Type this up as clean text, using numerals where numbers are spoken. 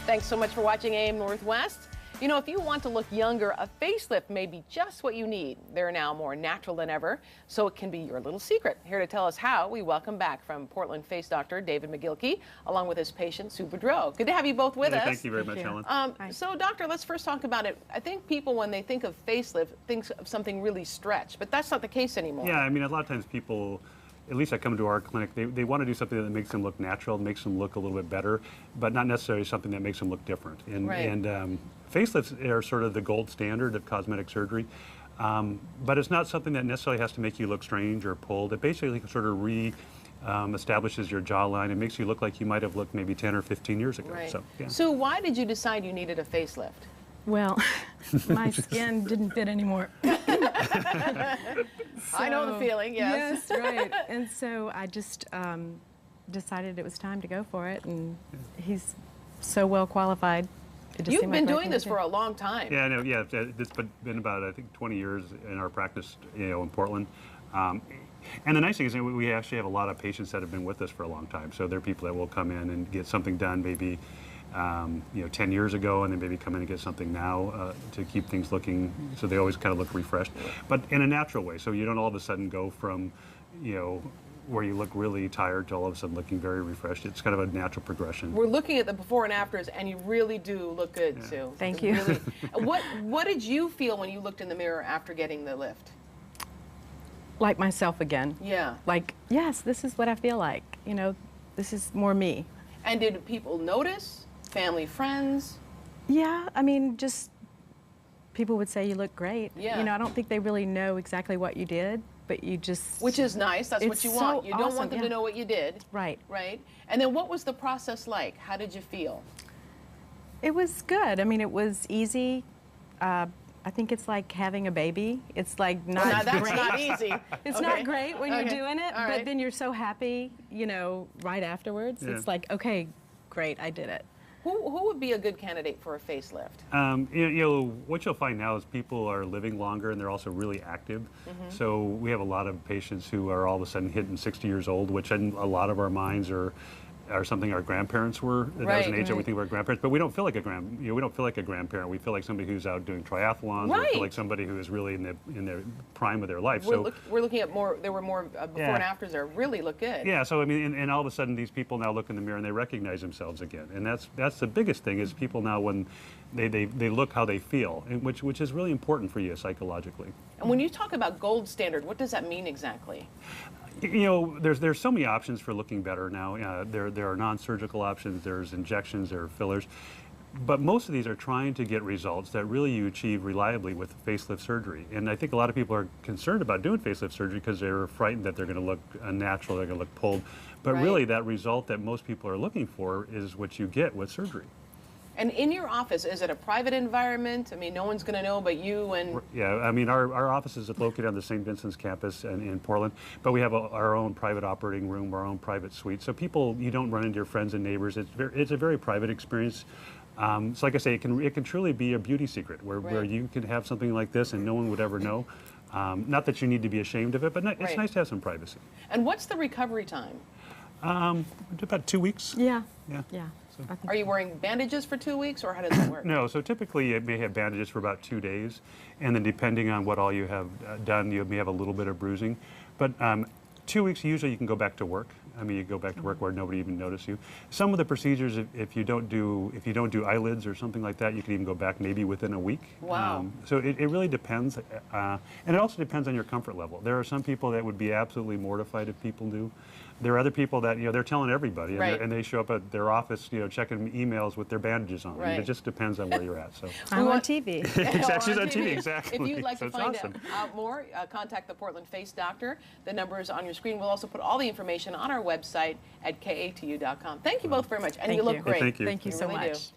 Thanks so much for watching AM Northwest. You know, if you want to look younger, a facelift may be just what you need. They're now more natural than ever, so it can be your little secret. Here to tell us how, we welcome back from Portland face doctor David McGilkey, along with his patient Sue Boudreau. Good to have you both with us. Thank you very much, Helen. So, doctor, let's first talk about it. I think people, when they think of facelift, think of something really stretched, but that's not the case anymore. Yeah, I mean, a lot of times people, at least that come to our clinic, they want to do something that makes them look natural, makes them look a little bit better, but not necessarily something that makes them look different. And facelifts are sort of the gold standard of cosmetic surgery, but it's not something that necessarily has to make you look strange or pulled. It basically sort of establishes your jawline and makes you look like you might have looked maybe 10 or 15 years ago. Right. So, yeah. So why did you decide you needed a facelift? Well, my skin didn't fit anymore. I know the feeling, yes. Yes, right. And so I just decided it was time to go for it, and he's so well qualified. You've been doing this for a long time. Yeah, I know. Yeah, it's been about, I think, 20 years in our practice, in Portland. And the nice thing is that we actually have a lot of patients that have been with us for a long time. So there are people that will come in and get something done maybe 10 years ago, and then maybe come in and get something now to keep things looking, so they always kind of look refreshed, but in a natural way. So you don't all of a sudden go from, where you look really tired to all of a sudden looking very refreshed. It's kind of a natural progression. We're looking at the before and afters, and you really do look good, Sue. Thank you. Really, what did you feel when you looked in the mirror after getting the lift? Like myself again. Yeah. Like, yes, this is what I feel like. This is more me. And did people notice? Family, friends? Yeah, I mean, just people would say you look great. Yeah. I don't think they really know exactly what you did, but you just... Which is nice, that's what you want. You don't want them to know what you did. Right. Right? And then what was the process like? How did you feel? It was good. I mean, it was easy. I think it's like having a baby. It's like not well, that's great. not easy. It's not great when you're doing it, All but then you're so happy, right afterwards. Yeah. It's like, okay, great, I did it. Who would be a good candidate for a facelift? What you'll find now is people are living longer and they're also really active. So we have a lot of patients who are all of a sudden hitting 60 years old, which in a lot of our minds are something our grandparents were. That was an age that we think of our grandparents, but we don't feel like a we don't feel like a grandparent. We feel like somebody who's out doing triathlons, or feel like somebody who is really in the prime of their life. We're looking at more. There were more before and afters there. Really look good. Yeah. So I mean, and all of a sudden, these people now look in the mirror and they recognize themselves again, and that's the biggest thing is people now when they look how they feel, which is really important for you psychologically. And when you talk about gold standard, what does that mean exactly? There's so many options for looking better now. There are non-surgical options, there's injections, there are fillers, but most of these are trying to get results that really you achieve reliably with facelift surgery. And I think a lot of people are concerned about doing facelift surgery because they're frightened that they're going to look unnatural, they're going to look pulled. But really that result that most people are looking for is what you get with surgery. And in your office, is it a private environment? I mean, no one's going to know but you and... Yeah, I mean, our office is located on the St. Vincent's campus in Portland, but we have our own private operating room, our own private suite. So you don't run into your friends and neighbors. It's a very private experience. So like I say, it can truly be a beauty secret where you can have something like this and no one would ever know. Not that you need to be ashamed of it, but it's nice to have some privacy. And what's the recovery time? About 2 weeks. Yeah. Yeah. Are you wearing bandages for 2 weeks, or how does that work? No, so typically you may have bandages for about 2 days, and then depending on what all you have done, you may have a little bit of bruising. But 2 weeks, usually you can go back to work. I mean, you go back to work where nobody even notices you. Some of the procedures, if you don't do eyelids or something like that, you can even go back maybe within a week. Wow. So it really depends, and it also depends on your comfort level. There are some people that would be absolutely mortified if people do. There are other people that they're telling everybody, and they show up at their office, checking emails with their bandages on. I mean, it just depends on where you're at. So I'm on TV. Exactly, she's on TV. Exactly. If you'd like to find awesome. out more, contact the Portland Face Doctor. The number is on your screen. We'll also put all the information on our website at katu.com. Thank you both very much, and you look great. Thank you. Thank you so much.